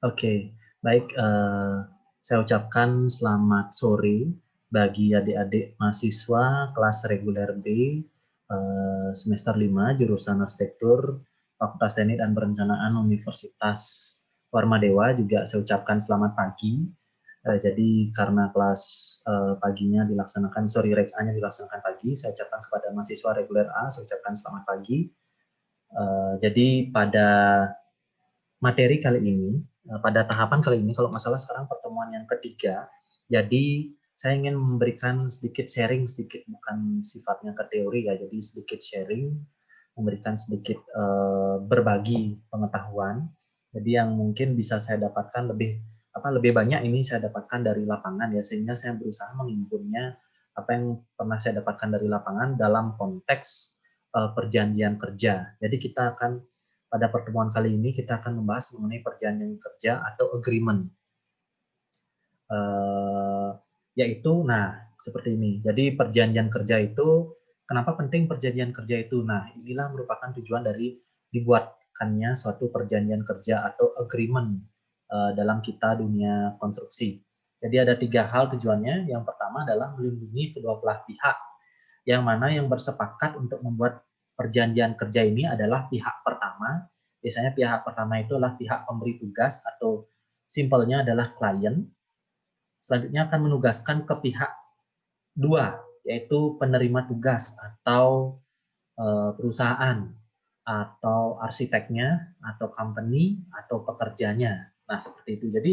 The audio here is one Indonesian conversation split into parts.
Oke, baik, saya ucapkan selamat sore bagi adik-adik mahasiswa kelas reguler B, semester 5 jurusan Arsitektur, Fakultas Teknik dan Perencanaan Universitas Warmadewa. Juga saya ucapkan selamat pagi. Jadi karena kelas paginya dilaksanakan, rek-A-nya dilaksanakan pagi, saya ucapkan kepada mahasiswa reguler A, saya ucapkan selamat pagi. Jadi pada materi kali ini, pada tahapan kali ini, kalau nggak salah sekarang pertemuan yang ketiga, jadi saya ingin memberikan sedikit sharing, sedikit bukan sifatnya ke teori ya, jadi sedikit sharing, memberikan sedikit berbagi pengetahuan, jadi yang mungkin bisa saya dapatkan lebih banyak ini saya dapatkan dari lapangan ya, sehingga saya berusaha menghimpunnya apa yang pernah saya dapatkan dari lapangan dalam konteks perjanjian kerja. Jadi kita akan pada pertemuan kali ini kita akan membahas mengenai perjanjian kerja atau agreement. Yaitu, nah seperti ini. Jadi perjanjian kerja itu, kenapa penting perjanjian kerja itu? Nah inilah merupakan tujuan dari dibuatkannya suatu perjanjian kerja atau agreement dalam kita dunia konstruksi. Jadi ada 3 hal tujuannya. Yang pertama adalah melindungi kedua belah pihak, yang mana yang bersepakat untuk membuat perjanjian kerja ini adalah pihak pertama. Biasanya pihak pertama itu adalah pihak pemberi tugas atau simpelnya adalah klien. Selanjutnya akan menugaskan ke pihak dua, yaitu penerima tugas atau perusahaan atau arsiteknya atau company atau pekerjanya. Nah, seperti itu. Jadi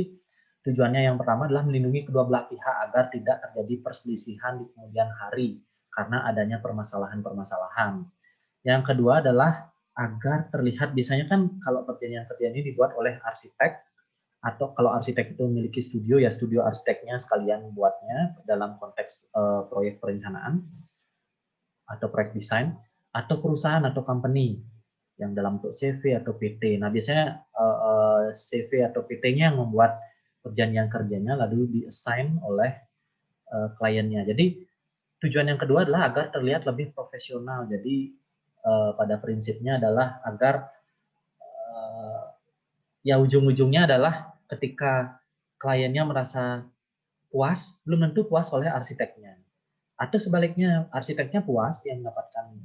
tujuannya yang pertama adalah melindungi kedua belah pihak agar tidak terjadi perselisihan di kemudian hari karena adanya permasalahan-permasalahan. Yang kedua adalah agar terlihat, biasanya kan kalau perjanjian kerja ini dibuat oleh arsitek, atau kalau arsitek itu memiliki studio, ya studio arsiteknya sekalian buatnya dalam konteks proyek perencanaan atau proyek desain, atau perusahaan atau company yang dalam bentuk CV atau PT. Nah biasanya CV atau PT-nya yang membuat perjanjian kerjanya lalu di-assign oleh kliennya. Jadi tujuan yang kedua adalah agar terlihat lebih profesional. Jadi pada prinsipnya adalah agar ya ujung-ujungnya adalah ketika kliennya merasa puas, belum tentu puas oleh arsiteknya. Atau sebaliknya, arsiteknya puas yang mendapatkan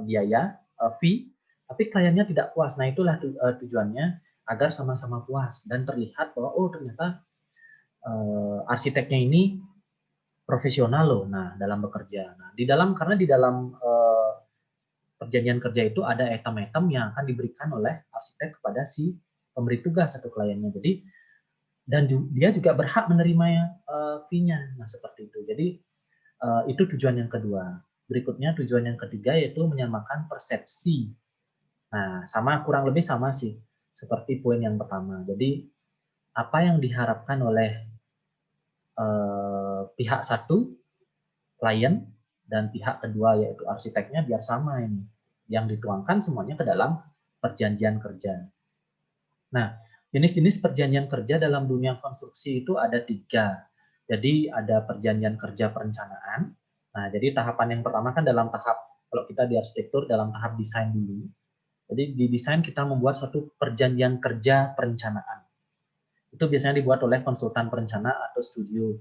biaya, fee, tapi kliennya tidak puas. Nah itulah tujuannya agar sama-sama puas dan terlihat bahwa oh ternyata arsiteknya ini profesional loh. Nah dalam bekerja. Nah karena di dalam perjanjian kerja itu ada item-item yang akan diberikan oleh arsitek kepada si pemberi tugas atau kliennya. Jadi dan dia juga berhak menerima fee-nya. Nah seperti itu. Jadi itu tujuan yang kedua. Berikutnya tujuan yang ketiga yaitu menyamakan persepsi. Nah, kurang lebih sama sih seperti poin yang pertama. Jadi apa yang diharapkan oleh pihak satu, klien, dan pihak kedua yaitu arsiteknya biar sama ini. Yang dituangkan semuanya ke dalam perjanjian kerja. Nah, jenis-jenis perjanjian kerja dalam dunia konstruksi itu ada 3. Jadi ada perjanjian kerja perencanaan. Nah, jadi tahapan yang pertama kan dalam tahap, kalau kita di arsitektur dalam tahap desain dulu. Jadi di desain kita membuat suatu perjanjian kerja perencanaan. Itu biasanya dibuat oleh konsultan perencana atau studio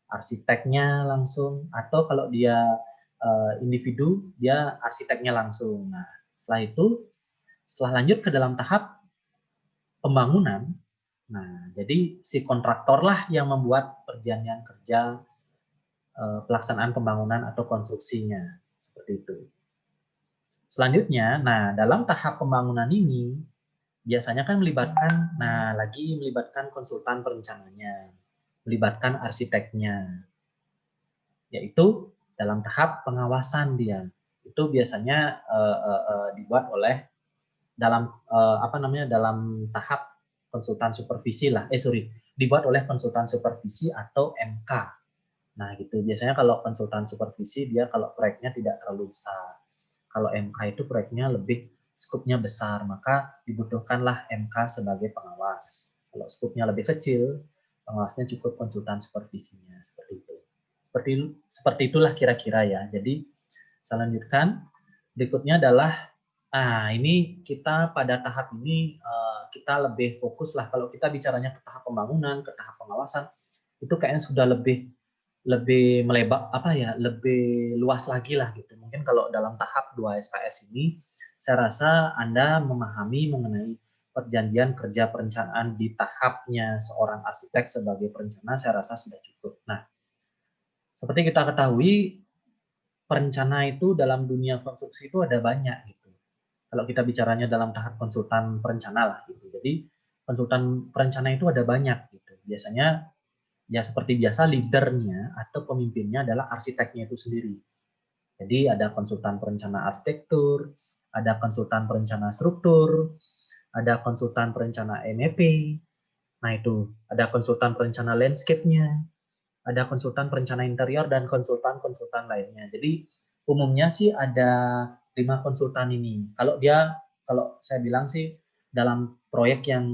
arsiteknya langsung, atau kalau dia individu, dia arsiteknya langsung. Nah, setelah lanjut ke dalam tahap pembangunan, nah jadi si kontraktor lah yang membuat perjanjian kerja pelaksanaan pembangunan atau konstruksinya, seperti itu. Selanjutnya, nah dalam tahap pembangunan ini biasanya kan melibatkan konsultan perencananya, melibatkan arsiteknya, yaitu dalam tahap pengawasan dia. Itu biasanya dibuat oleh dalam tahap konsultan supervisi lah, dibuat oleh konsultan supervisi atau MK. Nah gitu, biasanya kalau konsultan supervisi dia kalau proyeknya tidak terlalu besar. Kalau MK itu proyeknya lebih skupnya besar, maka dibutuhkanlah MK sebagai pengawas. Kalau skupnya lebih kecil, pengawasnya cukup konsultan supervisinya, seperti itu. Seperti itulah kira-kira ya. Jadi saya lanjutkan. Berikutnya adalah ini kita pada tahap ini kita lebih fokus lah. Kalau kita bicaranya ke tahap pembangunan, ke tahap pengawasan, itu kayaknya sudah lebih melebar, apa ya, lebih luas lagi lah gitu. Mungkin kalau dalam tahap 2 SKS ini, saya rasa Anda memahami mengenai perjanjian kerja perencanaan di tahapnya seorang arsitek sebagai perencana, saya rasa sudah cukup. Nah, seperti kita ketahui, perencana itu dalam dunia konstruksi itu ada banyak gitu. Kalau kita bicaranya dalam tahap konsultan perencana lah gitu. Jadi konsultan perencana itu ada banyak gitu. Biasanya ya seperti biasa leadernya atau pemimpinnya adalah arsiteknya itu sendiri. Jadi ada konsultan perencana arsitektur, ada konsultan perencana struktur, ada konsultan perencana MEP. Nah itu ada konsultan perencana landscape-nya, ada konsultan perencana interior dan konsultan-konsultan lainnya. Jadi umumnya sih ada 5 konsultan ini. Kalau saya bilang sih dalam proyek yang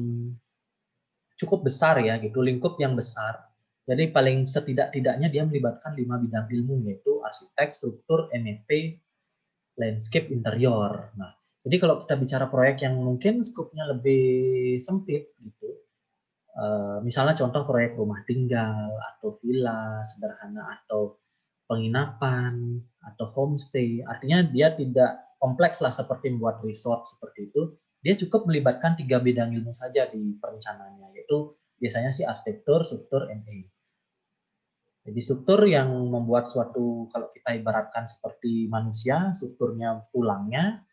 cukup besar ya gitu, lingkup yang besar. Jadi paling setidak-tidaknya dia melibatkan 5 bidang ilmu, yaitu arsitek, struktur, MEP, landscape, interior. Nah, jadi kalau kita bicara proyek yang mungkin skopnya lebih sempit gitu, misalnya contoh proyek rumah tinggal atau villa sederhana atau penginapan atau homestay, artinya dia tidak kompleks lah seperti membuat resort seperti itu. Dia cukup melibatkan 3 bidang ilmu saja di perencanaannya, yaitu biasanya sih arsitektur, struktur, MA. Jadi struktur yang membuat suatu, kalau kita ibaratkan seperti manusia, strukturnya tulangnya,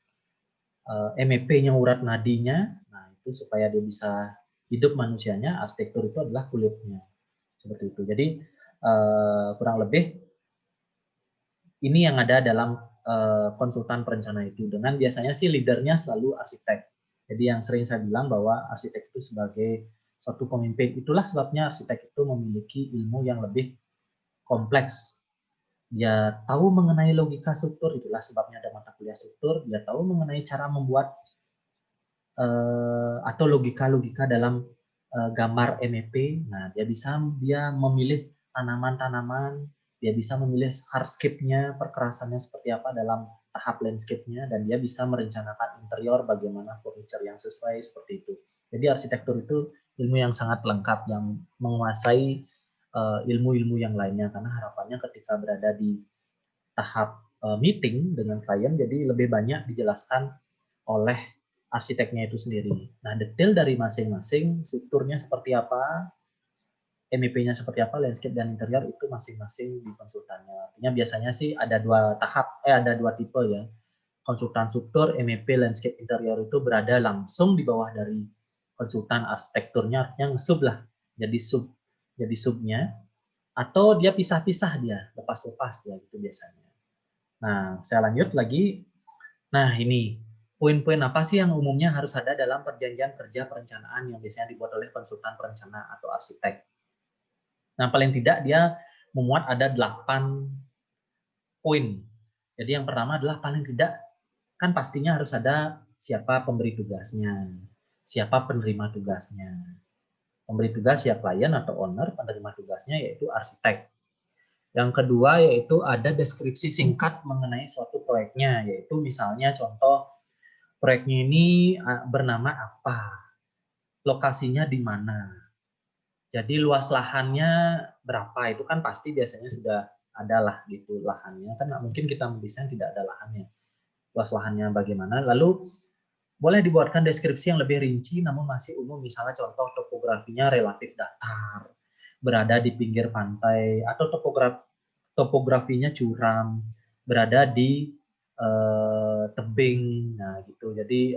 MEP-nya urat nadinya, nah itu supaya dia bisa hidup manusianya, arsitektur itu adalah kulitnya. Seperti itu. Jadi kurang lebih ini yang ada dalam konsultan perencana itu. Dengan biasanya sih leadernya selalu arsitek. Jadi yang sering saya bilang bahwa arsitek itu sebagai suatu pemimpin. Itulah sebabnya arsitek itu memiliki ilmu yang lebih kompleks. Dia tahu mengenai logika struktur, itulah sebabnya ada mata kuliah struktur. Dia tahu mengenai cara membuat atau logika-logika dalam gambar MEP. Nah, dia memilih tanaman-tanaman, dia bisa memilih hardscape-nya, perkerasannya seperti apa dalam tahap landscape-nya, dan dia bisa merencanakan interior bagaimana furniture yang sesuai seperti itu. Jadi arsitektur itu ilmu yang sangat lengkap yang menguasai ilmu-ilmu yang lainnya, karena harapannya ketika berada di tahap meeting dengan klien, jadi lebih banyak dijelaskan oleh arsiteknya itu sendiri. Nah, detail dari masing-masing, strukturnya seperti apa, MEP-nya seperti apa, landscape dan interior itu masing-masing di konsultannya. Artinya biasanya sih ada 2 tahap, ada 2 tipe ya. Konsultan struktur, MEP, landscape, interior itu berada langsung di bawah dari konsultan arsitekturnya, artinya sub lah, jadi subnya, atau dia pisah-pisah dia, lepas-lepas dia gitu biasanya. Nah, saya lanjut lagi. Nah, ini poin-poin apa sih yang umumnya harus ada dalam perjanjian kerja perencanaan yang biasanya dibuat oleh konsultan perencana atau arsitek. Nah, paling tidak dia memuat ada 8 poin. Jadi yang pertama adalah paling tidak kan pastinya harus ada siapa pemberi tugasnya, siapa penerima tugasnya. Pemberi tugas ya klien atau owner, penerima tugasnya yaitu arsitek. Yang kedua yaitu ada deskripsi singkat mengenai suatu proyeknya, yaitu misalnya contoh proyeknya ini bernama apa, lokasinya di mana, jadi luas lahannya berapa, itu kan pasti biasanya sudah ada lah gitu lahannya, kan nggak mungkin kita mendesain tidak ada lahannya, luas lahannya bagaimana, lalu boleh dibuatkan deskripsi yang lebih rinci namun masih umum, misalnya contoh topografinya relatif datar, berada di pinggir pantai, atau topografinya curam, berada di tebing, nah gitu. Jadi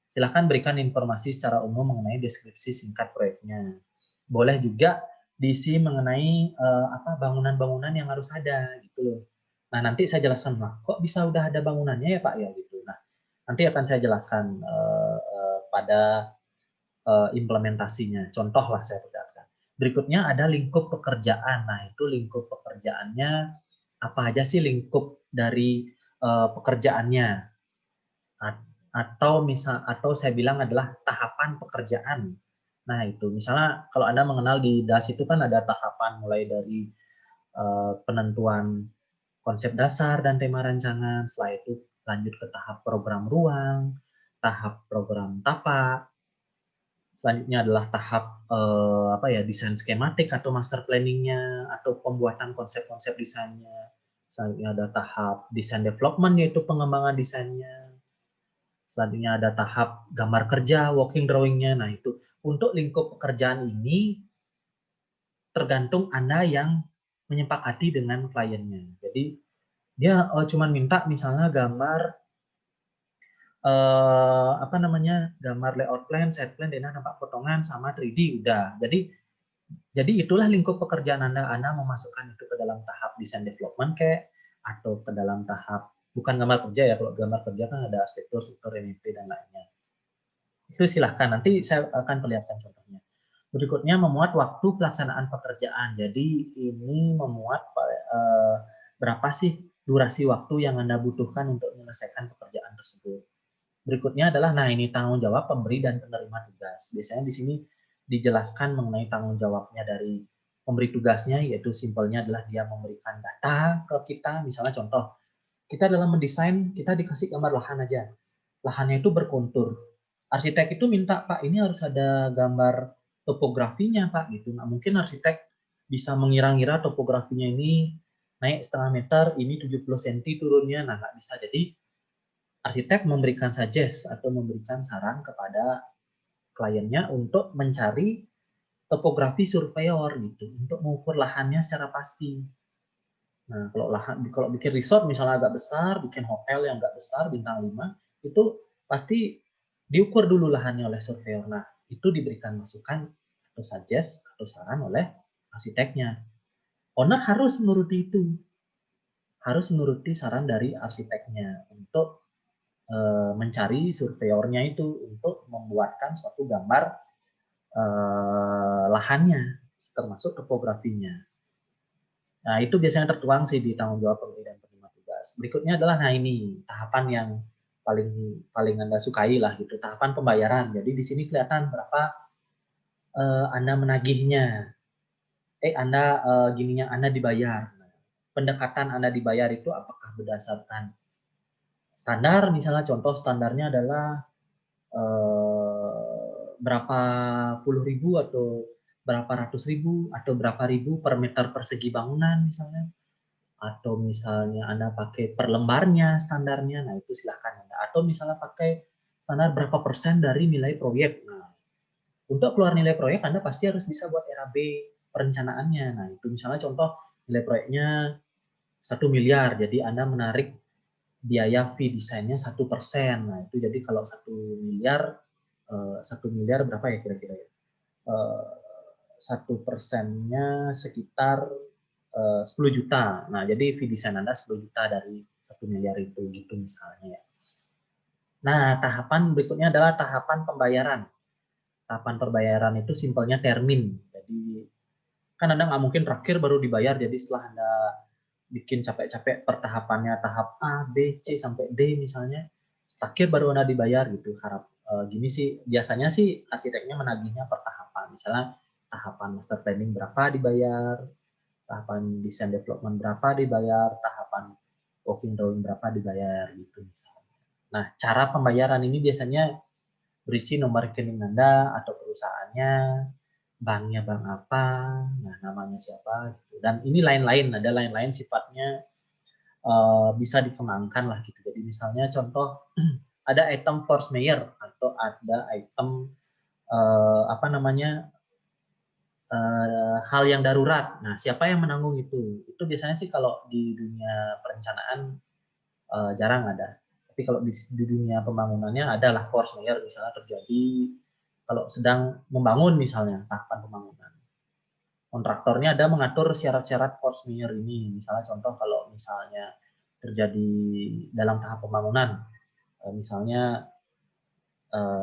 silakan berikan informasi secara umum mengenai deskripsi singkat proyeknya. Boleh juga diisi mengenai bangunan-bangunan yang harus ada gitu loh. Nah nanti saya jelaskan lah, kok bisa udah ada bangunannya ya Pak ya gitu. Nah nanti akan saya jelaskan pada implementasinya. Contoh lah saya perlihatkan. Berikutnya ada lingkup pekerjaan. Nah itu lingkup pekerjaannya apa aja sih lingkup dari pekerjaannya, atau saya bilang adalah tahapan pekerjaan. Nah itu misalnya kalau Anda mengenal di DAS itu kan ada tahapan mulai dari penentuan konsep dasar dan tema rancangan, setelah itu lanjut ke tahap program ruang, tahap program tapak, Selanjutnya adalah tahap desain skematik atau master planning-nya atau pembuatan konsep-konsep desainnya. Selanjutnya ada tahap desain development yaitu pengembangan desainnya. Selanjutnya ada tahap gambar kerja, working drawing-nya. Nah, itu untuk lingkup pekerjaan ini tergantung Anda yang menyepakati dengan kliennya. Jadi dia cuma minta misalnya gambar gambar layout plan, site plan, dan nampak potongan sama 3D udah. Jadi itulah lingkup pekerjaan Anda. Anda memasukkan itu ke dalam tahap design development kayak atau ke dalam tahap bukan gambar kerja ya. Kalau gambar kerja kan ada arsitektur, struktur, MEP dan lainnya. Itu silahkan. Nanti saya akan perlihatkan contohnya. Berikutnya memuat waktu pelaksanaan pekerjaan. Jadi ini memuat berapa sih durasi waktu yang Anda butuhkan untuk menyelesaikan pekerjaan tersebut. Berikutnya adalah, nah ini tanggung jawab pemberi dan penerima tugas. Biasanya di sini dijelaskan mengenai tanggung jawabnya dari pemberi tugasnya, yaitu simpelnya adalah dia memberikan data ke kita. Misalnya contoh, kita dalam mendesain, kita dikasih gambar lahan aja. Lahannya itu berkontur. Arsitek itu minta, Pak, ini harus ada gambar topografinya, Pak. Gitu. Nah, mungkin arsitek bisa mengira-ngira topografinya ini naik setengah meter, ini 70 cm turunnya. Nah, nggak bisa. Jadi, arsitek memberikan suggest atau memberikan saran kepada kliennya untuk mencari topografi surveyor gitu untuk mengukur lahannya secara pasti. Nah, kalau bikin resort misalnya agak besar, bikin hotel yang agak besar bintang 5 itu pasti diukur dulu lahannya oleh surveyor. Nah, itu diberikan masukan atau suggest atau saran oleh arsiteknya. Owner harus menuruti itu. Harus menuruti saran dari arsiteknya untuk mencari surveyornya itu untuk membuatkan suatu gambar lahannya, termasuk topografinya. Nah, itu biasanya tertuang sih di tanggung jawab pemberi dan penerima tugas. Berikutnya adalah, nah ini tahapan yang paling Anda sukai lah gitu, tahapan pembayaran. Jadi di sini kelihatan berapa Anda menagihnya. Anda dibayar. Pendekatan Anda dibayar itu apakah berdasarkan standar, misalnya contoh standarnya adalah berapa puluh ribu atau berapa ratus ribu atau berapa ribu per meter persegi bangunan misalnya, atau misalnya Anda pakai per lembarnya standarnya, nah itu silahkan Anda, atau misalnya pakai standar berapa persen dari nilai proyek. Nah, untuk keluar nilai proyek Anda pasti harus bisa buat RAB perencanaannya. Nah, itu misalnya contoh nilai proyeknya 1 miliar, jadi Anda menarik biaya fee desainnya 1%. Nah, itu jadi kalau 1 miliar 1 miliar berapa ya kira-kira ya? 1%-nya sekitar 10 juta. Nah, jadi fee desain Anda 10 juta dari 1 miliar itu gitu misalnya ya. Nah, tahapan berikutnya adalah tahapan pembayaran. Tahapan pembayaran itu simpelnya termin. Jadi kan Anda nggak mungkin terakhir baru dibayar. Jadi setelah Anda bikin capek-capek per tahapannya, tahap A, B, C sampai D misalnya, terakhir baru Anda dibayar gitu. Gini sih, biasanya sih arsiteknya menagihnya per tahapan. Misalnya tahapan master planning berapa dibayar, tahapan design development berapa dibayar, tahapan working drawing berapa dibayar gitu misalnya. Nah, cara pembayaran ini biasanya berisi nomor rekening Anda atau perusahaannya, banknya bank apa, nah namanya siapa gitu. Dan ini lain-lain, ada lain-lain sifatnya bisa dikembangkan lah gitu. Jadi misalnya contoh ada item force majeure atau ada item hal yang darurat. Nah, siapa yang menanggung itu? Itu biasanya sih kalau di dunia perencanaan jarang ada. Tapi kalau di dunia pembangunannya adalah force majeure, misalnya terjadi kalau sedang membangun misalnya tahapan pembangunan. Kontraktornya ada mengatur syarat-syarat force majeure ini. Misalnya contoh kalau misalnya terjadi dalam tahap pembangunan, misalnya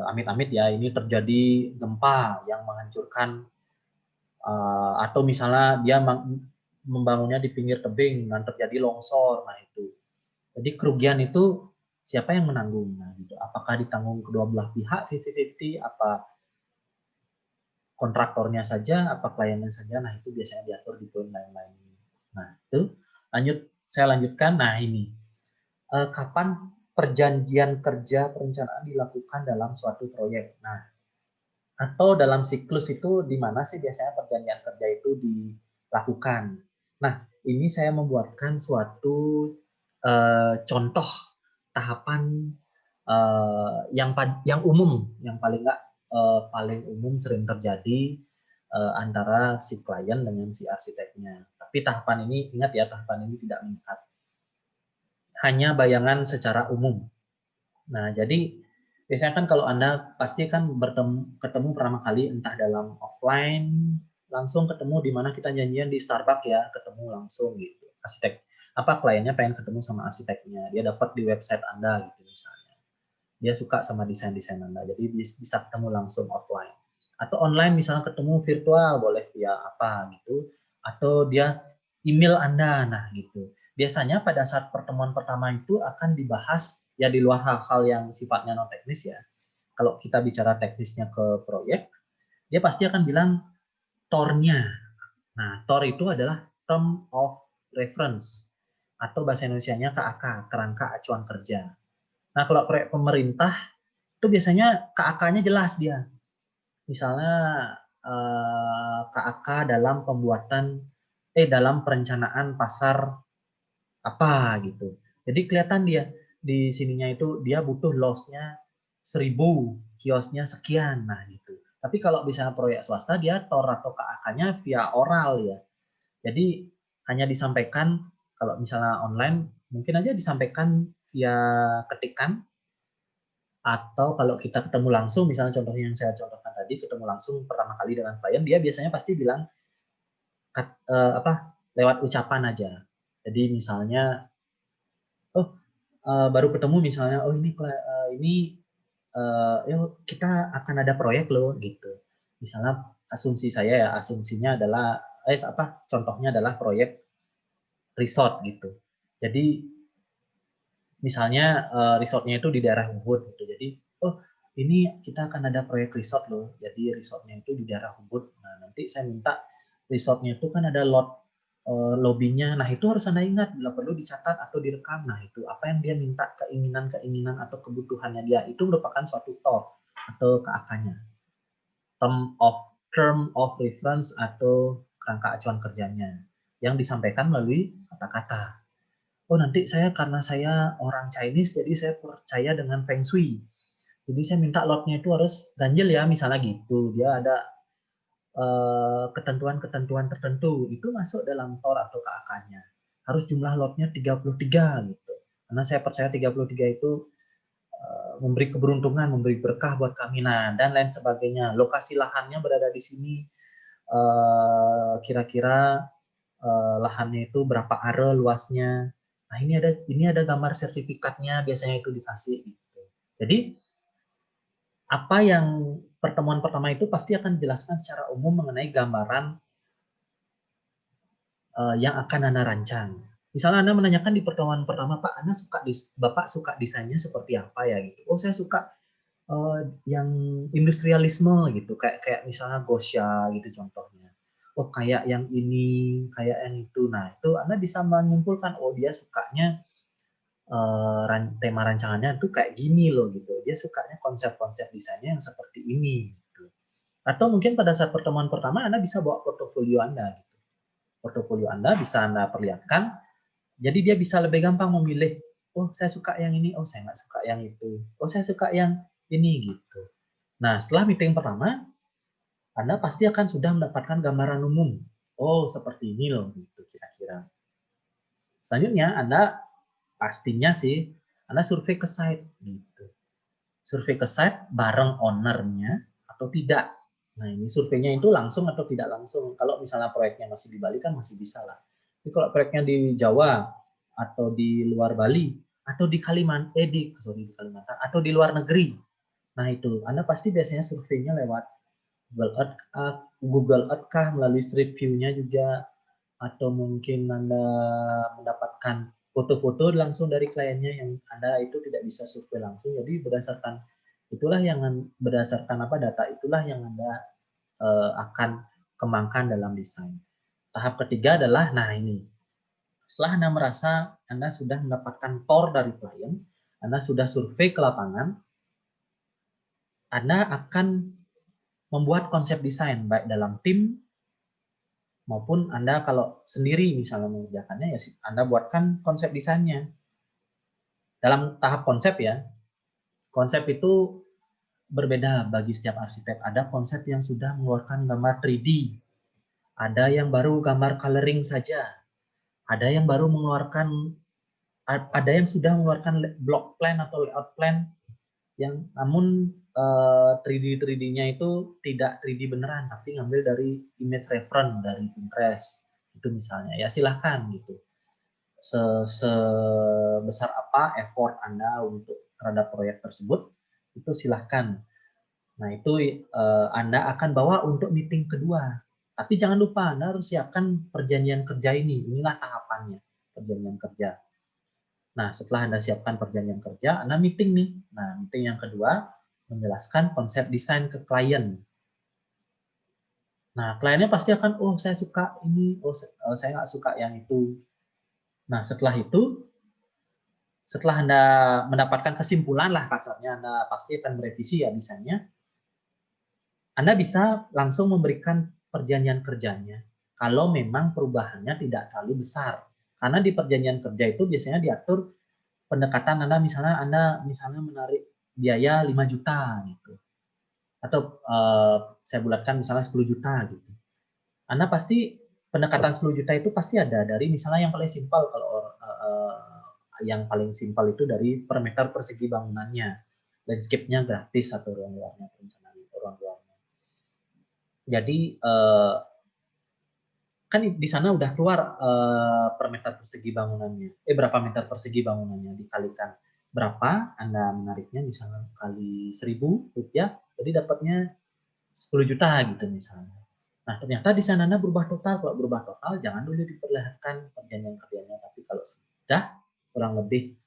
amit-amit ya ini terjadi gempa yang menghancurkan atau misalnya dia membangunnya di pinggir tebing dan terjadi longsor, nah itu. Jadi kerugian itu siapa yang menanggung? Nah, gitu. Apakah ditanggung kedua belah pihak 50-50, apa kontraktornya saja, apa kliennya saja? Nah, itu biasanya diatur di poin lain-lain. Nah, itu saya lanjutkan. Nah, ini kapan perjanjian kerja perencanaan dilakukan dalam suatu proyek? Nah, Atau dalam siklus itu di mana sih biasanya perjanjian kerja itu dilakukan. Nah, ini saya membuatkan suatu contoh tahapan yang umum, yang paling umum sering terjadi antara si klien dengan si arsiteknya. Tapi tahapan ini, ingat ya, tahapan ini tidak mengikat. Hanya bayangan secara umum. Nah, jadi biasanya kan kalau Anda pasti kan ketemu pertama kali entah dalam offline, langsung ketemu di mana kita janjian di Starbucks ya, ketemu langsung gitu. Arsitek apa kliennya pengen ketemu sama arsiteknya, dia dapat di website Anda gitu misalnya. Dia suka sama desain-desain Anda, jadi bisa ketemu langsung offline. Atau online misalnya ketemu virtual, boleh via apa gitu, atau dia email Anda, nah gitu. Biasanya pada saat pertemuan pertama itu akan dibahas ya di luar hal-hal yang sifatnya non teknis ya. Kalau kita bicara teknisnya ke proyek, dia pasti akan bilang TOR-nya. Nah, TOR itu adalah Term of Reference atau bahasa Indonesianya KAK, kerangka acuan kerja. Nah, kalau proyek pemerintah itu biasanya KAK-nya jelas dia. Misalnya KAK dalam perencanaan pasar apa gitu. Jadi kelihatan dia di sininya itu dia butuh loss-nya 1.000, kiosnya sekian, nah gitu. Tapi kalau misalnya proyek swasta dia TOR atau KAK-nya via oral ya. Jadi hanya disampaikan kalau misalnya online mungkin aja disampaikan via ketikan, atau kalau kita ketemu langsung, misalnya contohnya yang saya contohkan tadi, ketemu langsung pertama kali dengan klien, dia biasanya pasti bilang lewat ucapan aja. Jadi misalnya, oh baru ketemu misalnya, oh kita akan ada proyek loh gitu. Misalnya asumsi saya ya, asumsinya adalah contohnya adalah proyek resort gitu. Jadi misalnya resortnya itu di daerah Ubud gitu. Jadi, oh ini kita akan ada proyek resort loh. Jadi resortnya itu di daerah Ubud. Nah nanti saya minta resortnya itu kan ada lobbynya. Nah itu harus Anda ingat, bila perlu dicatat atau direkam. Nah itu apa yang dia minta, keinginan atau kebutuhannya dia. Itu merupakan suatu TOR atau KAK-nya. Term of Reference atau kerangka acuan kerjanya. Yang disampaikan melalui kata-kata. Oh nanti karena saya orang Chinese, jadi saya percaya dengan Feng Shui. Jadi saya minta lotnya itu harus ganjil ya, misalnya gitu. Dia ada ketentuan-ketentuan tertentu, itu masuk dalam TOR atau KAK-nya. Harus jumlah lotnya 33 gitu. Karena saya percaya 33 itu memberi keberuntungan, memberi berkah buat kami, dan lain sebagainya. Lokasi lahannya berada di sini, kira-kira lahannya itu berapa are luasnya. Nah ini ada gambar sertifikatnya, biasanya itu dikasih gitu. Jadi apa yang pertemuan pertama itu pasti akan dijelaskan secara umum mengenai gambaran yang akan Anda rancang. Misalnya Anda menanyakan di pertemuan pertama, Pak, Bapak suka desainnya seperti apa ya gitu. Oh, saya suka yang industrialisme gitu, kayak misalnya Gosha gitu contohnya. Oh, kayak yang ini, kayak yang itu. Nah, itu Anda bisa menyimpulkan, oh dia sukanya tema rancangannya itu kayak gini loh gitu. Dia sukanya konsep-konsep desainnya yang seperti ini gitu. Atau mungkin pada saat pertemuan pertama Anda bisa bawa portofolio Anda gitu. Portofolio Anda bisa Anda perlihatkan, jadi dia bisa lebih gampang memilih, oh saya suka yang ini, oh saya nggak suka yang itu, oh saya suka yang ini gitu. Nah setelah meeting pertama, Anda pasti akan sudah mendapatkan gambaran umum. Oh seperti ini loh gitu kira-kira. Selanjutnya Anda pastinya sih Anda survei ke site gitu. Survei ke site bareng ownernya atau tidak. Nah ini surveinya itu langsung atau tidak langsung. Kalau misalnya proyeknya masih di Bali kan masih bisa lah. Tapi kalau proyeknya di Jawa atau di luar Bali atau di Kalimantan atau di luar negeri. Nah itu Anda pasti biasanya surveinya lewat Google Earth kah, melalui Street View-nya juga, atau mungkin Anda mendapatkan foto-foto langsung dari kliennya yang Anda itu tidak bisa survei langsung. Jadi berdasarkan data itulah yang Anda akan kembangkan dalam desain. Tahap ketiga adalah, nah ini, setelah Anda merasa Anda sudah mendapatkan TOR dari klien, Anda sudah survei ke lapangan, Anda akan membuat konsep desain, baik dalam tim, maupun Anda kalau sendiri misalnya mengerjakannya, ya Anda buatkan konsep desainnya. Dalam tahap konsep ya, konsep itu berbeda bagi setiap arsitek. Ada konsep yang sudah mengeluarkan gambar 3D, ada yang baru gambar coloring saja, ada yang baru mengeluarkan, ada yang sudah mengeluarkan block plan atau layout plan, yang namun 3D-nya itu tidak 3D beneran, tapi ngambil dari image reference dari Pinterest, itu misalnya. Ya silahkan gitu. Sebesar apa effort Anda untuk terhadap proyek tersebut, itu silahkan. Nah, itu Anda akan bawa untuk meeting kedua. Tapi jangan lupa, Anda harus siapkan perjanjian kerja ini. Inilah tahapannya, perjanjian kerja. Nah, setelah Anda siapkan perjanjian kerja, Anda meeting nih. Nah, meeting yang kedua, menjelaskan konsep desain ke klien. Nah, kliennya pasti akan, oh saya suka ini, oh saya nggak suka yang itu. Nah, setelah itu, setelah Anda mendapatkan kesimpulan lah kasarnya, Anda pasti akan merevisi ya desainnya. Anda bisa langsung memberikan perjanjian kerjanya kalau memang perubahannya tidak terlalu besar. Karena di perjanjian kerja itu biasanya diatur pendekatan Anda misalnya menarik biaya 5 juta gitu. Atau saya bulatkan misalnya 10 juta gitu. Anda pasti pendekatan 10 juta itu pasti ada dari misalnya yang paling simpel, kalau yang paling simpel itu dari per meter persegi bangunannya, landscape-nya gratis atau ruang luarnya, perencanaan ruang luarnya. Jadi kan di sana udah keluar per meter persegi bangunannya, berapa meter persegi bangunannya dikalikan berapa Anda menariknya, misalnya kali 1.000 rupiah, jadi dapatnya 10 juta gitu misalnya. Nah, ternyata di sana Anda berubah total. Kalau berubah total, jangan dulu diperlihatkan perjanjian kerjanya. Tapi kalau sudah kurang lebih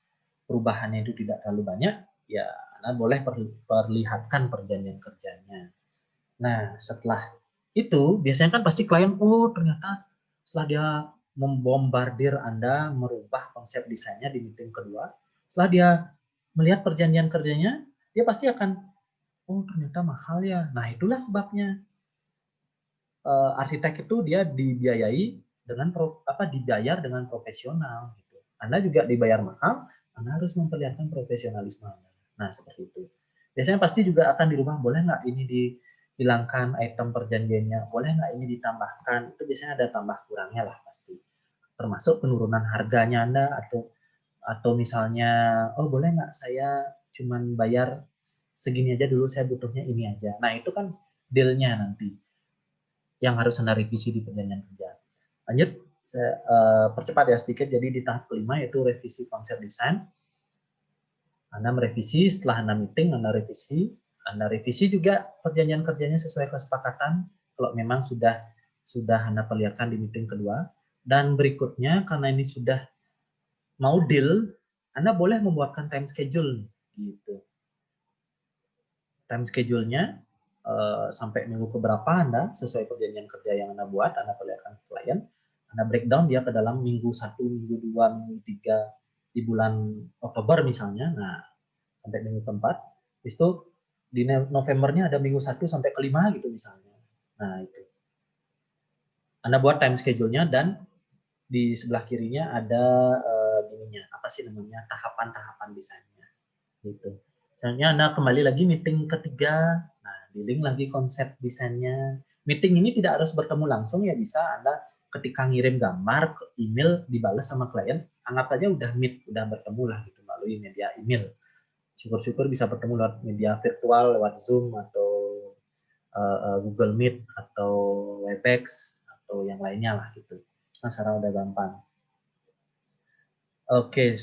perubahannya itu tidak terlalu banyak, ya Anda boleh perlihatkan perjanjian kerjanya. Nah, setelah itu, biasanya kan pasti klien, oh ternyata setelah dia membombardir Anda, merubah konsep desainnya di meeting kedua, setelah dia melihat perjanjian kerjanya, dia pasti akan, oh ternyata mahal ya. Nah, itulah sebabnya arsitek itu dia dibiayai dengan dibayar dengan profesional gitu. Anda juga dibayar mahal, Anda harus memperlihatkan profesionalisme Anda. Nah, seperti itu. Biasanya pasti juga akan dirubah, boleh nggak ini dihilangkan item perjanjiannya, boleh nggak ini ditambahkan, itu biasanya ada tambah kurangnya lah pasti. Termasuk penurunan harganya Anda, atau misalnya, oh boleh nggak saya cuman bayar segini aja dulu, saya butuhnya ini aja. Nah, itu kan deal-nya nanti yang harus Anda revisi di perjanjian kerja. Lanjut, saya percepat ya sedikit. Jadi di tahap kelima yaitu revisi konsep desain. Anda merevisi, setelah Anda meeting, Anda revisi juga perjanjian kerjanya sesuai kesepakatan kalau memang sudah Anda perlihatkan di meeting kedua. Dan berikutnya, karena ini sudah mau deal, Anda boleh membuatkan time schedule gitu. Time schedule-nya sampai minggu keberapa Anda sesuai perjanjian kerja yang Anda buat, Anda perlihatkan ke klien, Anda breakdown dia ke dalam minggu 1, minggu 2, minggu 3 di bulan Oktober misalnya. Nah, sampai minggu keempat, itu di Novembernya ada minggu 1 sampai ke 5 gitu misalnya. Nah, itu. Anda buat time schedule-nya dan di sebelah kirinya ada tahapan-tahapan desainnya gitu. Misalnya Anda kembali lagi meeting ketiga, nah di link lagi konsep desainnya. Meeting ini tidak harus bertemu langsung ya, bisa Anda ketika ngirim gambar ke email dibalas sama klien, anggap aja udah bertemu lah gitu melalui media email. Syukur-syukur bisa bertemu lewat media virtual, lewat Zoom atau Google Meet atau Webex atau yang lainnya lah gitu. Nah, sekarang udah gampang. Oke,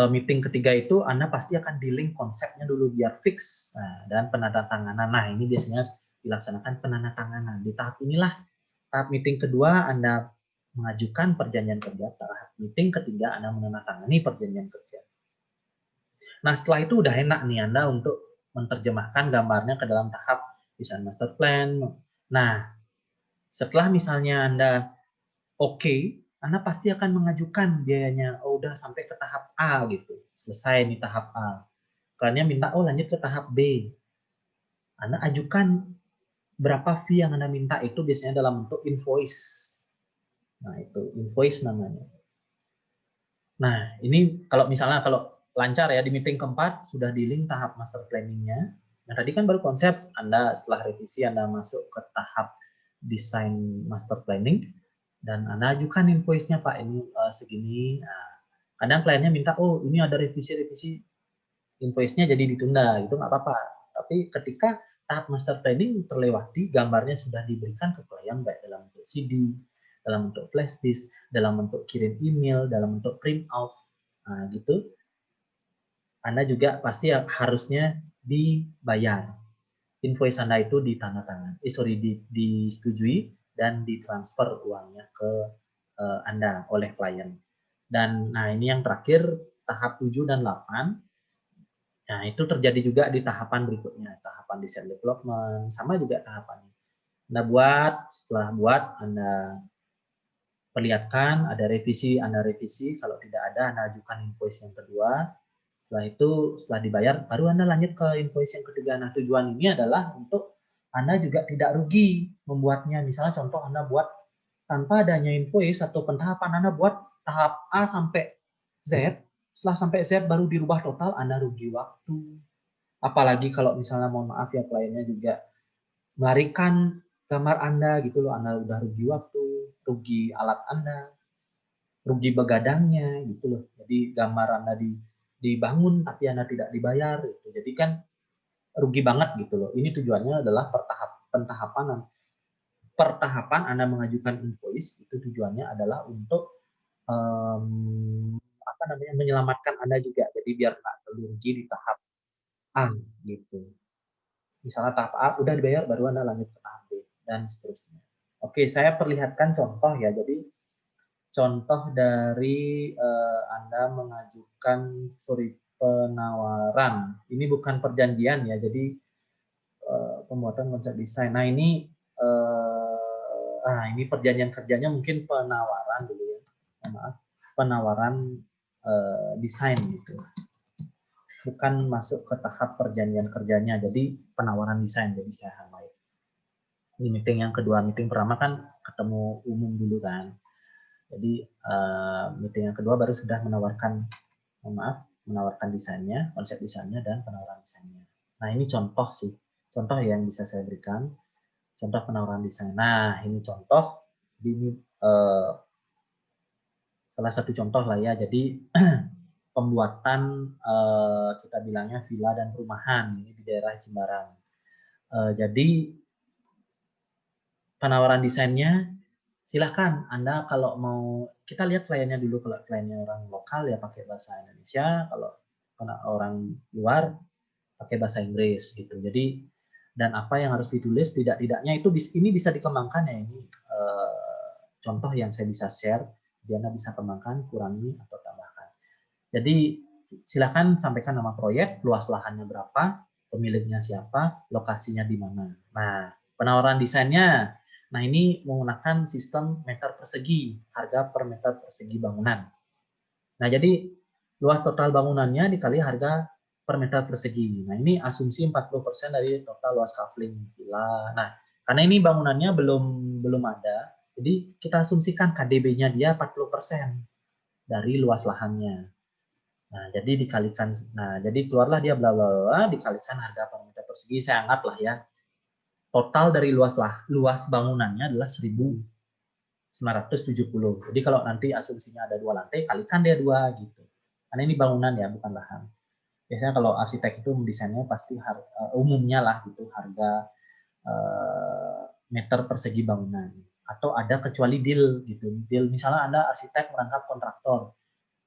meeting ketiga itu Anda pasti akan di-link konsepnya dulu biar fix. Nah, dan penandatanganan. Nah, ini biasanya dilaksanakan penandatanganan. Di tahap inilah, tahap meeting kedua Anda mengajukan perjanjian kerja. Tahap meeting ketiga Anda menandatangani perjanjian kerja. Nah, setelah itu udah enak nih Anda untuk menerjemahkan gambarnya ke dalam tahap desain master plan. Nah, setelah misalnya Anda oke, Anda pasti akan mengajukan biayanya. Oh, udah sampai ke tahap A gitu. Selesai nih tahap A. Kliennya minta, oh lanjut ke tahap B. Anda ajukan berapa fee yang Anda minta itu biasanya dalam bentuk invoice. Nah, itu invoice namanya. Nah, ini kalau misalnya kalau lancar ya di meeting keempat sudah di link tahap master planning-nya. Nah, tadi kan baru konsep, Anda setelah revisi Anda masuk ke tahap desain master planning dan Anda ajukan invoice-nya, Pak, ini segini. Nah, kadang kliennya minta, oh ini ada revisi-revisi, invoice-nya jadi ditunda, itu nggak apa-apa. Tapi ketika tahap master planning terlewati, gambarnya sudah diberikan ke klien baik dalam bentuk CD, dalam bentuk flash disk, dalam bentuk kirim email, dalam bentuk print out, nah gitu, Anda juga pasti harusnya dibayar. Invoice Anda itu disetujui dan ditransfer uangnya ke Anda oleh klien. Dan nah ini yang terakhir, tahap 7 dan 8. Nah, itu terjadi juga di tahapan berikutnya, tahapan design development, sama juga tahapannya. Anda buat, setelah buat, Anda perlihatkan, ada revisi, Anda revisi, kalau tidak ada, Anda ajukan invoice yang kedua, setelah itu, setelah dibayar, baru Anda lanjut ke invoice yang ketiga. Nah, tujuan ini adalah untuk Anda juga tidak rugi membuatnya. Misalnya contoh Anda buat tanpa adanya invoice atau pentahapan, Anda buat tahap A sampai Z, setelah sampai Z baru dirubah total, Anda rugi waktu. Apalagi kalau misalnya mohon maaf ya kliennya juga melarikan gambar Anda gitu loh, Anda udah rugi waktu, rugi alat Anda, rugi begadangnya gitu loh. Jadi gambar Anda dibangun tapi Anda tidak dibayar gitu. Jadi kan rugi banget gitu loh. Ini tujuannya adalah pertahapan Anda mengajukan invoice itu tujuannya adalah untuk apa namanya, menyelamatkan Anda juga. Jadi biar nggak rugi di tahap A gitu. Misalnya tahap A udah dibayar, baru Anda lanjut ke tahap B, dan seterusnya. Oke, saya perlihatkan contoh ya. Jadi contoh dari Anda mengajukan, penawaran. Ini bukan perjanjian ya, jadi pembuatan konsep desain. Nah ini ini perjanjian kerjanya mungkin penawaran dulu ya. Maaf, penawaran desain gitu. Bukan masuk ke tahap perjanjian kerjanya, jadi penawaran desain, jadi saya highlight. Di meeting yang kedua, meeting pertama kan ketemu umum dulu kan, jadi meeting yang kedua baru sudah menawarkan desainnya, konsep desainnya, dan penawaran desainnya. Nah ini contoh sih, contoh yang bisa saya berikan, contoh penawaran desain. Nah ini contoh, ini salah satu contoh lah ya, jadi pembuatan kita bilangnya villa dan perumahan ini di daerah Jimbaran. Jadi penawaran desainnya silahkan Anda kalau mau, kita lihat kliennya dulu, kalau kliennya orang lokal ya pakai bahasa Indonesia, kalau orang luar pakai bahasa Inggris gitu. Jadi dan apa yang harus ditulis tidak-tidaknya itu ini bisa dikembangkan ya, ini contoh yang saya bisa share, jadi Anda bisa kembangkan, kurangi atau tambahkan. Jadi silakan sampaikan nama proyek, luas lahannya berapa, pemiliknya siapa, lokasinya di mana. Nah, penawaran desainnya, nah ini menggunakan sistem meter persegi, harga per meter persegi bangunan. Nah, jadi luas total bangunannya dikali harga per meter persegi. Nah, ini asumsi 40% dari total luas kafling villa. Nah, karena ini bangunannya belum ada, jadi kita asumsikan KDB-nya dia 40% dari luas lahannya. Nah, jadi dikalikan, nah jadi keluarlah dia bla bla bla dikalikan harga per meter persegi, saya anggaplah ya. Total dari luas bangunannya adalah 1.970. Jadi kalau nanti asumsinya ada 2 lantai, kalikan dia 2 gitu. Karena ini bangunan ya, bukan lahan. Biasanya kalau arsitek itu mendesainnya pasti umumnya lah gitu, harga meter persegi bangunan. Atau ada kecuali deal gitu. Deal misalnya Anda arsitek merangkap kontraktor,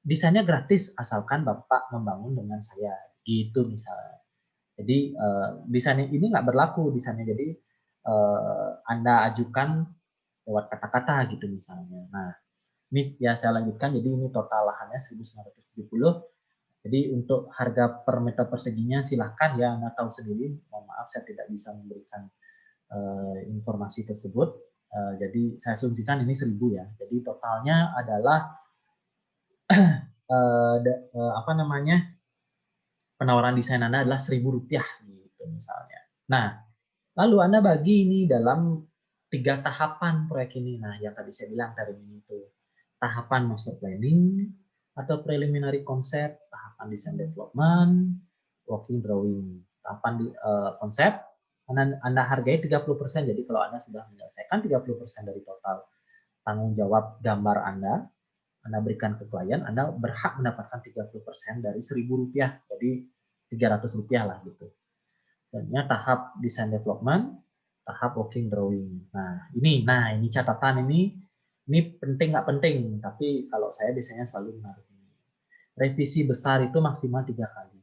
desainnya gratis asalkan Bapak membangun dengan saya gitu misalnya. Jadi desainnya ini nggak berlaku desainnya, jadi Anda ajukan lewat kata-kata gitu misalnya. Nah ini ya saya lanjutkan, jadi ini total lahannya 1.970. Jadi untuk harga per meter perseginya silahkan ya Anda tahu sendiri, mohon maaf saya tidak bisa memberikan informasi tersebut. Jadi saya asumsikan ini 1.000 ya, jadi totalnya adalah apa namanya, penawaran desain Anda adalah Rp1.000 gitu misalnya. Nah, Lalu Anda bagi ini dalam 3 tahapan proyek ini. Nah, yang tadi saya bilang dari ini itu. Tahapan master planning, atau preliminary concept, tahapan design development, working drawing. Tahapan konsep, Anda hargai 30%. Jadi kalau Anda sudah menyelesaikan 30% dari total tanggung jawab gambar Anda berikan ke klien, Anda berhak mendapatkan 30% dari Rp1.000. Jadi Rp300 lah gitu. Dan tahap design development, tahap working drawing. Nah ini catatan ini penting nggak penting, tapi kalau saya biasanya selalu menaruh ini. Revisi besar itu maksimal 3 kali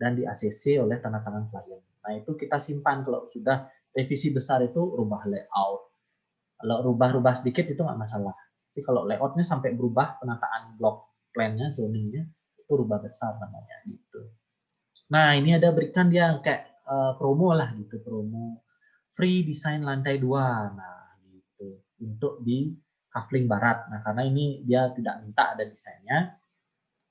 dan di ACC oleh tanda tangan klien. Nah itu kita simpan kalau sudah revisi besar itu rubah layout. Kalau rubah-rubah sedikit itu nggak masalah. Tapi kalau layoutnya sampai berubah penataan blok plan-nya, zoningnya itu rubah besar namanya gitu. Nah ini ada berikan dia kayak promo lah gitu, promo free desain lantai 2. Nah gitu untuk di kafling barat. Nah karena ini dia tidak minta ada desainnya,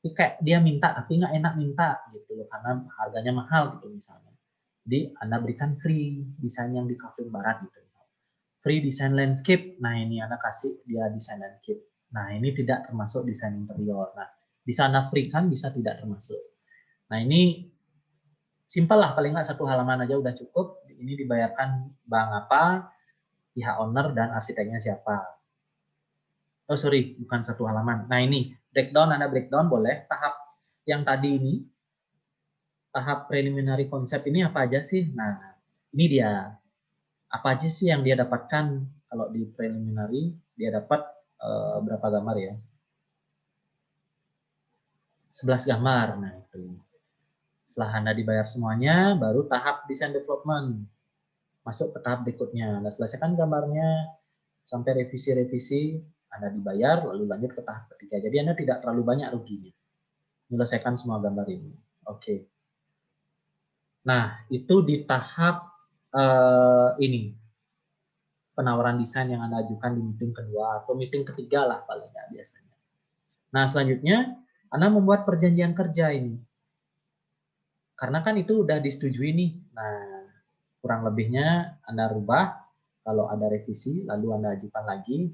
tapi kayak dia minta tapi nggak enak minta gitu loh karena harganya mahal gitu misalnya. Jadi Anda berikan free desain yang di kafling barat gitu. Free desain landscape. Nah ini Anda kasih dia desain landscape. Nah ini tidak termasuk desain interior. Nah bisa Anda free kan, bisa tidak termasuk. Nah ini simpel lah, paling nggak 1 halaman aja udah cukup. Ini dibayarkan bank apa, pihak owner dan arsiteknya siapa. Oh sorry, bukan 1 halaman. Nah ini breakdown, Anda breakdown boleh. Tahap yang tadi ini, tahap preliminary konsep ini apa aja sih? Nah ini dia. Apa aja sih yang dia dapatkan kalau di preliminary? Dia dapat berapa gambar ya? 11 gambar. Nah itu. Setelah Anda dibayar semuanya, baru tahap design development. Masuk ke tahap berikutnya. Anda selesaikan gambarnya, sampai revisi-revisi, Anda dibayar, lalu lanjut ke tahap ketiga. Jadi Anda tidak terlalu banyak ruginya. Menyelesaikan semua gambar ini. Oke. Nah, itu di tahap ini. Penawaran desain yang Anda ajukan di meeting kedua atau meeting ketiga lah paling nggak biasanya. Nah, selanjutnya Anda membuat perjanjian kerja ini. Karena kan itu udah disetujui nih. Nah, kurang lebihnya Anda rubah kalau ada revisi, lalu Anda ajukan lagi,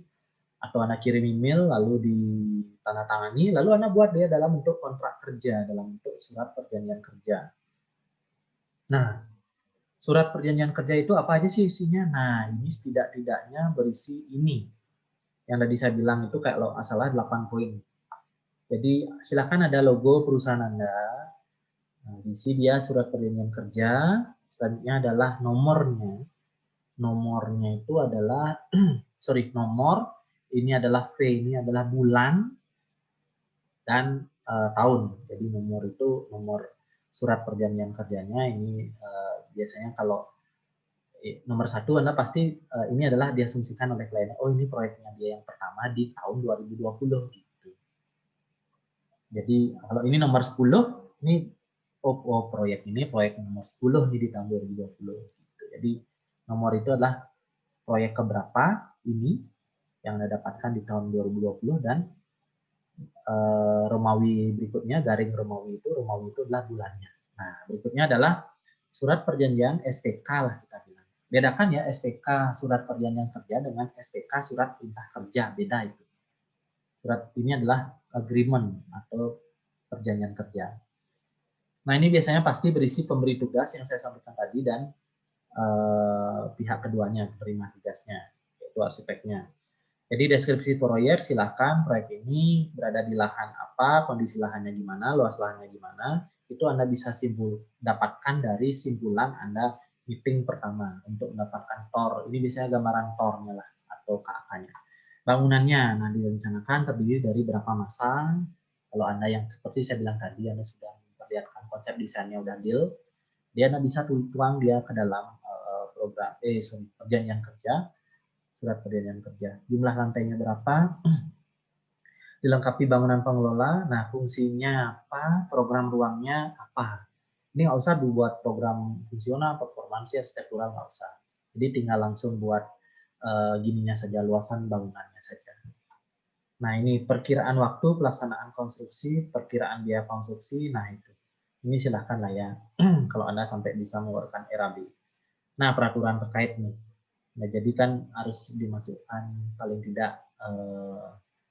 atau Anda kirim email, lalu ditandatangani, lalu Anda buat dia dalam bentuk kontrak kerja, dalam bentuk surat perjanjian kerja. Nah, surat perjanjian kerja itu apa aja sih isinya? Nah, ini setidak-tidaknya berisi ini. Yang tadi saya bilang itu kayak lo salah 8 poin. Jadi silakan ada logo perusahaan Anda. Nah, di sini dia surat perjanjian kerja. Selanjutnya adalah nomornya. Nomornya itu adalah nomor. Ini adalah V, ini adalah bulan dan tahun. Jadi nomor itu nomor surat perjanjian kerjanya. Ini biasanya kalau nomor 1 Anda pasti ini adalah diasumsikan oleh klien. Oh ini proyeknya dia yang pertama di tahun 2020 gitu. Jadi kalau ini nomor 10, ini proyek ini proyek nomor 10 nih di tahun 2020 gitu. Jadi nomor itu adalah proyek keberapa ini yang Anda dapatkan di tahun 2020 dan Romawi berikutnya, garing Romawi itu adalah bulannya. Nah, berikutnya adalah surat perjanjian SPK lah kita bilang. Bedakan ya SPK surat perjanjian kerja dengan SPK surat perintah kerja, beda itu. Surat ini adalah agreement atau perjanjian kerja. Nah, ini biasanya pasti berisi pemberi tugas yang saya sampaikan tadi dan pihak keduanya, penerima tugasnya, yaitu arsiteknya. Jadi deskripsi proyek, silakan proyek ini berada di lahan apa, kondisi lahannya gimana, luas lahannya gimana, itu Anda bisa dapatkan dari simpulan Anda meeting pertama untuk mendapatkan TOR. Ini biasanya gambaran TOR-nya lah atau KAK-nya. Bangunannya, nah direncanakan terdiri dari berapa masa. Kalau Anda yang seperti saya bilang tadi, Anda sudah memperlihatkan konsep desainnya udah deal, dia Anda bisa tuang dia ke dalam perjanjian kerja, surat perjanjian kerja. Jumlah lantainya berapa? Dilengkapi bangunan pengelola. Nah, fungsinya apa? Program ruangnya apa? Ini nggak usah dibuat program fungsional, performansi, arsitektural nggak usah. Jadi tinggal langsung buat gininya saja, luasan bangunannya saja. Nah, ini perkiraan waktu pelaksanaan konstruksi, perkiraan biaya konstruksi. Nah, itu. Ini silahkan lah ya, kalau Anda sampai bisa mengeluarkan RAB. Nah, peraturan terkait nih. Nah, jadi kan harus dimasukkan paling tidak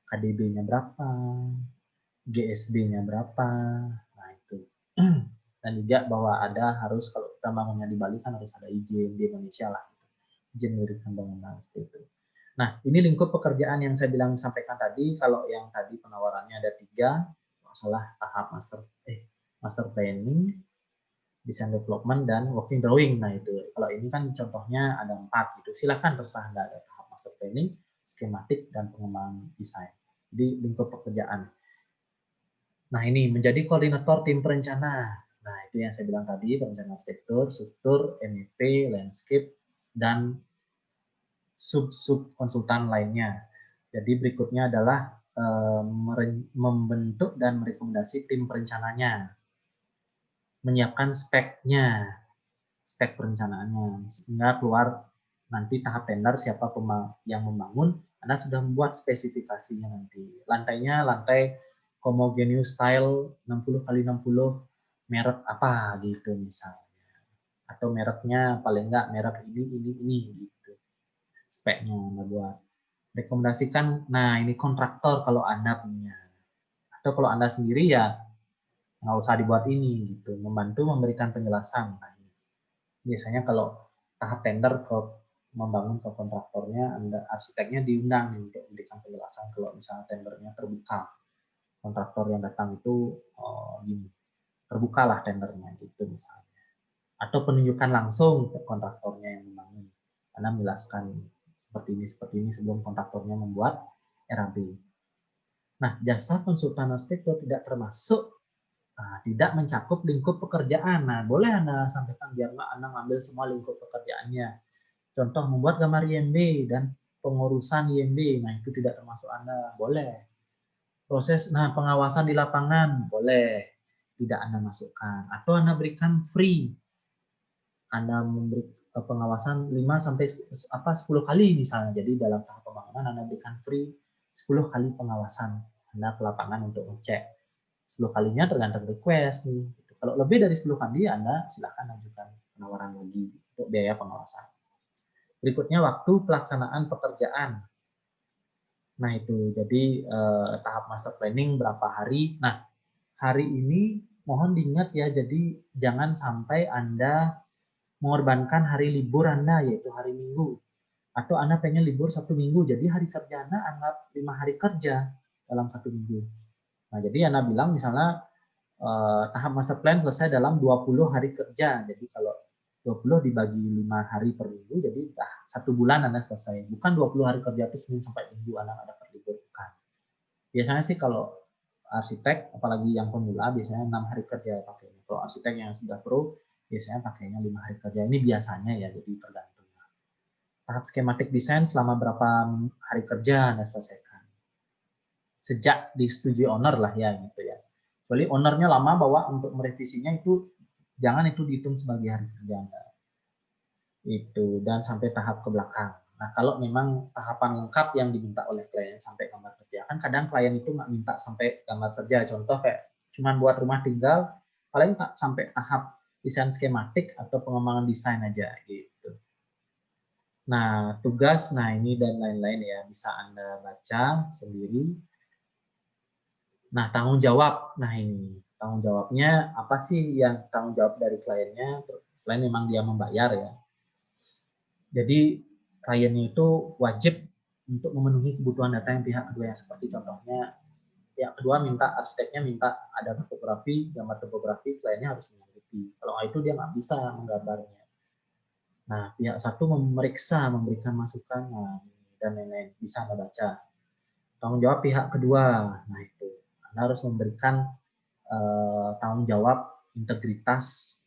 KDB-nya berapa, GSB-nya berapa, nah itu. Dan juga bahwa ada harus kalau kita bangunnya di Bali kan harus ada izin di Indonesia lah, izin mendirikan bangunan seperti itu. Nah, ini lingkup pekerjaan yang saya bilang sampaikan tadi. Kalau yang tadi penawarannya ada 3, masalah tahap master planning, design development, dan working drawing. Nah itu, kalau ini kan contohnya ada 4 gitu. Silakan terserah Anda, ada tahap master planning, skematik, dan pengembangan desain. Jadi lingkup pekerjaan. Nah ini menjadi koordinator tim perencana. Nah itu yang saya bilang tadi, perencana arsitektur, struktur, MEP, landscape, dan sub-sub konsultan lainnya. Jadi berikutnya adalah membentuk dan merekomendasi tim perencananya, menyiapkan speknya, spek perencanaannya, sehingga keluar nanti tahap tender siapa yang membangun, Anda sudah membuat spesifikasinya nanti. Lantainya lantai homogeneous style 60 kali 60 merek apa gitu misalnya. Atau mereknya paling enggak merek ini gitu. Speknya Anda buat. Rekomendasikan, nah ini kontraktor kalau Anda punya. Atau kalau Anda sendiri ya nggak usah dibuat ini gitu, membantu memberikan penjelasan. Nah, biasanya kalau tahap tender ke membangun ke kontraktornya, Anda arsiteknya diundang untuk memberikan penjelasan kalau misalnya tendernya terbuka. Kontraktor yang datang itu gini, terbukalah tendernya gitu misalnya. Atau penunjukan langsung ke kontraktornya yang membangun. Anda menjelaskan seperti ini sebelum kontraktornya membuat RAB. Nah, jasa konsultan arsitektur tidak termasuk, tidak mencakup lingkup pekerjaan. Nah, boleh Anda sampaikan biar nggak Anda ngambil semua lingkup pekerjaannya. Contoh membuat gambar IMB dan pengurusan IMB, nah itu tidak termasuk Anda, boleh. Proses, nah pengawasan di lapangan, boleh, tidak Anda masukkan. Atau Anda berikan free, Anda memberi pengawasan 5 sampai 10 kali misalnya. Jadi dalam tahap pembangunan Anda berikan free 10 kali pengawasan Anda ke lapangan untuk ngecek. 10 kalinya tergantung request nih. Kalau lebih dari 10 kali Anda silakan ajukan penawaran lagi untuk biaya pengawasan. Berikutnya waktu pelaksanaan pekerjaan. Nah itu, jadi tahap master planning berapa hari. Nah hari ini mohon diingat ya, jadi jangan sampai Anda mengorbankan hari libur Anda, yaitu hari Minggu. Atau Anda pengen libur 1 minggu, jadi hari kerja Anda anggap 5 hari kerja dalam 1 minggu. Nah jadi Anda bilang misalnya tahap master plan selesai dalam 20 hari kerja. Jadi kalau 20 dibagi 5 hari per minggu, jadi 1 bulan Anda selesai. Bukan 20 hari kerja itu Senin sampai Minggu Anda ada libur, bukan. Biasanya sih kalau arsitek, apalagi yang pemula, biasanya 6 hari kerja pakainya. Kalau arsitek yang sudah pro, biasanya pakainya 5 hari kerja. Ini biasanya ya, jadi tergantung. Tahap skematik desain selama berapa hari kerja Anda selesaikan. Sejak disetujui owner lah ya, gitu ya. Kecuali ownernya lama bawa untuk merevisinya, itu jangan itu dihitung sebagai hari kerja Anda. Itu, dan sampai tahap ke belakang. Nah, kalau memang tahapan lengkap yang diminta oleh klien sampai gambar kerja, kan kadang klien itu nggak minta sampai gambar kerja. Contoh kayak cuman buat rumah tinggal, paling tak sampai tahap desain skematik atau pengembangan desain aja gitu. Nah, tugas, nah ini dan lain-lain ya, bisa Anda baca sendiri. Nah, tanggung jawab. Nah, ini tanggung jawabnya apa sih yang tanggung jawab dari kliennya selain memang dia membayar ya. Jadi kliennya itu wajib untuk memenuhi kebutuhan data yang pihak kedua, yang seperti contohnya pihak kedua minta, arsiteknya minta ada topografi, gambar topografi, kliennya harus mengikuti. Kalau itu dia nggak bisa menggambarnya. Nah, pihak satu memeriksa, memberikan masukan, dan lain-lain, bisa Anda baca. Tanggung jawab pihak kedua, nah itu Anda harus memberikan tanggung jawab integritas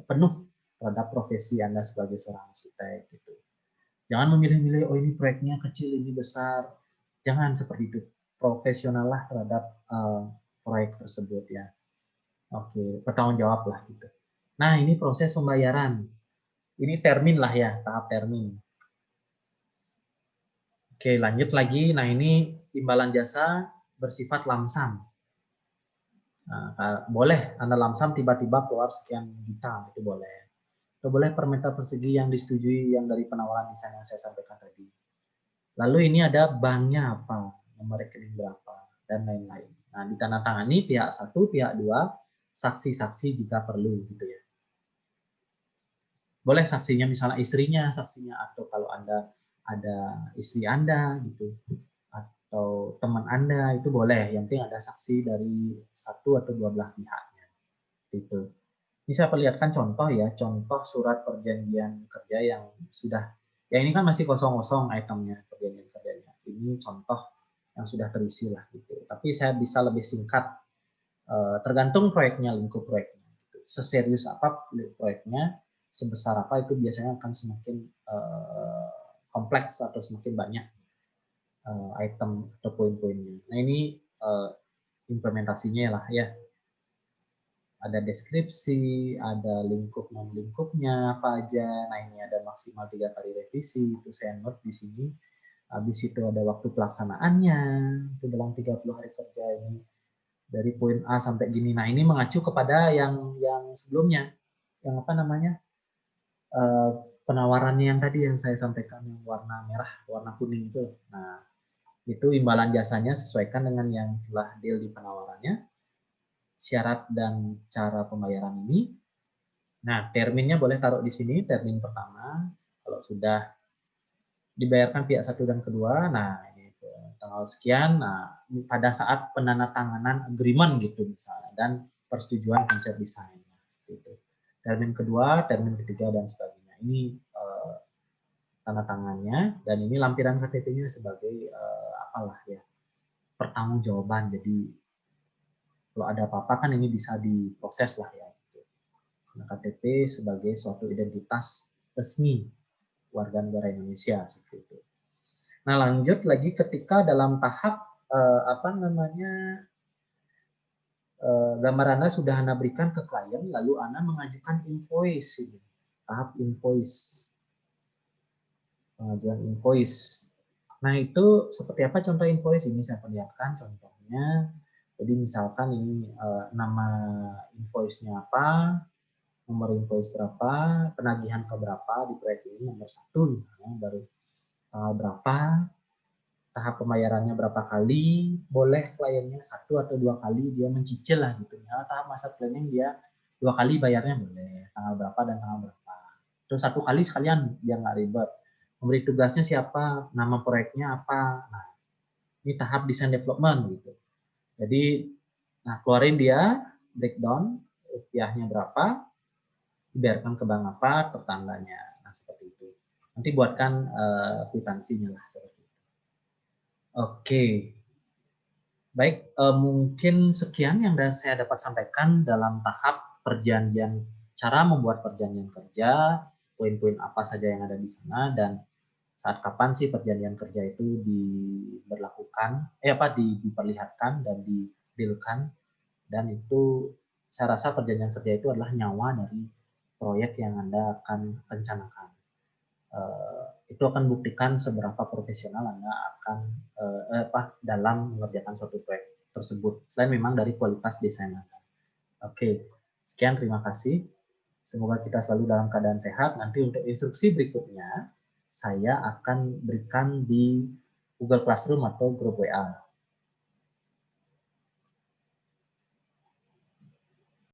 penuh terhadap profesi Anda sebagai seorang arsitek gitu. Jangan memilih-milih, oh ini proyeknya kecil, ini besar. Jangan seperti itu. Profesional lah terhadap proyek tersebut ya. Oke, bertanggung jawab lah gitu. Nah, ini proses pembayaran. Ini termin lah ya, tahap termin. Oke, lanjut lagi. Nah, ini imbalan jasa bersifat lamsam. Nah, boleh Anda lamsam tiba-tiba keluar sekian juta, itu boleh. atau boleh per meter persegi yang disetujui yang dari penawaran desain yang saya sampaikan tadi. Lalu ini ada banknya apa, nomor rekening berapa, dan lain-lain. Nah, ditandatangani pihak 1, pihak 2, saksi-saksi jika perlu gitu ya. Boleh saksinya misalnya istrinya, saksinya, atau kalau Anda ada istri Anda gitu, atau teman Anda, itu boleh. Yang penting ada saksi dari satu atau dua belah pihaknya. Gitu. Ini saya perlihatkan contoh ya, contoh surat perjanjian kerja yang sudah, ya ini kan masih kosong-kosong itemnya perjanjian kerjanya. Ini contoh yang sudah terisi lah gitu. Tapi saya bisa lebih singkat, tergantung proyeknya, lingkup proyeknya. Gitu. Seserius apa proyeknya, sebesar apa itu biasanya akan semakin kompleks atau semakin banyak item atau poin-poinnya. Nah ini implementasinya lah ya. Ada deskripsi, ada lingkup non-lingkupnya apa aja. Nah ini ada maksimal 3 kali revisi, itu saya note di sini. Habis itu ada waktu pelaksanaannya, itu dalam 30 hari kerja ini. Dari poin A sampai gini. Nah ini mengacu kepada yang sebelumnya, yang apa namanya, penawarannya yang tadi yang saya sampaikan, yang warna merah, warna kuning itu. Nah itu imbalan jasanya sesuaikan dengan yang telah deal di penawarannya. Syarat dan cara pembayaran ini. Nah, terminnya boleh taruh di sini, termin pertama. Kalau sudah dibayarkan pihak satu dan kedua, nah ini tanggal sekian, nah pada saat penandatanganan agreement gitu misalnya, dan persetujuan konsep desain. Gitu. Termin kedua, termin ketiga, dan sebagainya. Ini tanda tangannya, dan ini lampiran KTP-nya sebagai apalah ya, pertanggungjawaban. Jadi kalau ada apa-apa kan ini bisa diproses lah ya. Nah, KTP sebagai suatu identitas resmi warga negara Indonesia seperti itu. Nah, lanjut lagi ketika dalam tahap gambar Anda sudah Anda berikan ke klien, lalu Anda mengajukan invoice ini. Tahap invoice. Pengajuan invoice. Nah, itu seperti apa contoh invoice ini saya perlihatkan contohnya. Jadi misalkan ini nama invoice-nya apa, nomor invoice berapa, penagihan ke berapa di proyek ini, nomor 1 misalnya, baru berapa, tahap pembayarannya berapa kali, boleh kliennya 1 atau 2 kali dia mencicil lah gitu. Nah, tahap masa planning dia 2 kali bayarnya boleh, tanggal berapa dan tanggal berapa. Terus 1 kali sekalian biar nggak ribet. Memberi tugasnya siapa, nama proyeknya apa. Nah, ini tahap design development gitu. Jadi, nah keluarin dia breakdown rupiahnya berapa, dibayarkan ke bank apa, pertandanya. Nah, seperti itu. Nanti buatkan kwitansinya lah seperti itu. Oke. Baik, mungkin sekian yang saya dapat sampaikan dalam tahap perjanjian, cara membuat perjanjian kerja, poin-poin apa saja yang ada di sana, dan saat kapan sih perjanjian kerja itu diperlihatkan dan didealkan, dan itu saya rasa perjanjian kerja itu adalah nyawa dari proyek yang Anda akan rencanakan. Itu akan buktikan seberapa profesional Anda akan dalam mengerjakan suatu proyek tersebut. Selain memang dari kualitas desain Anda. Oke, sekian, terima kasih. Semoga kita selalu dalam keadaan sehat. Nanti untuk instruksi berikutnya, saya akan berikan di Google Classroom atau grup WA.